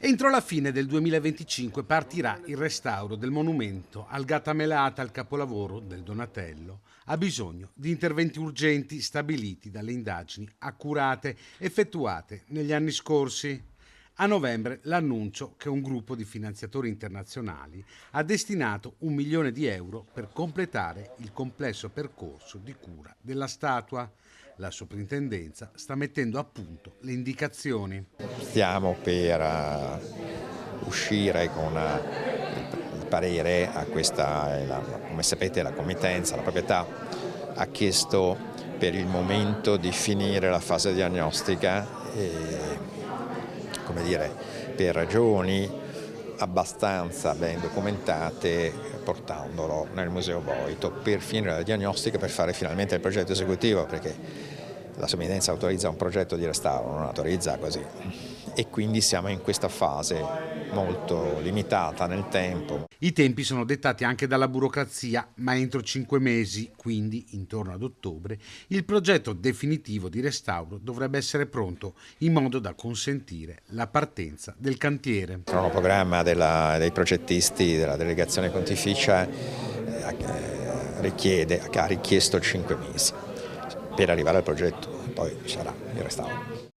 Entro la fine del 2025 partirà il restauro del monumento al Gatamelata, il capolavoro del Donatello. Ha bisogno di interventi urgenti stabiliti dalle indagini accurate effettuate negli anni scorsi. A novembre l'annuncio che un gruppo di finanziatori internazionali ha destinato 1 milione di euro per completare il complesso percorso di cura della statua. La soprintendenza sta mettendo a punto le indicazioni. Stiamo per uscire con il parere a questa, come sapete la committenza, la proprietà ha chiesto per il momento di finire la fase diagnostica per ragioni abbastanza ben documentate, portandolo nel Museo Boito per finire la diagnostica, per fare finalmente il progetto esecutivo, perché la sovrintendenza autorizza un progetto di restauro, non autorizza così, e quindi siamo in questa fase molto limitata nel tempo. I tempi sono dettati anche dalla burocrazia, ma entro 5 mesi, quindi intorno ad ottobre, il progetto definitivo di restauro dovrebbe essere pronto in modo da consentire la partenza del cantiere. Il cronoprogramma dei progettisti della delegazione pontificia ha richiesto 5 mesi per arrivare al progetto, poi sarà il restauro.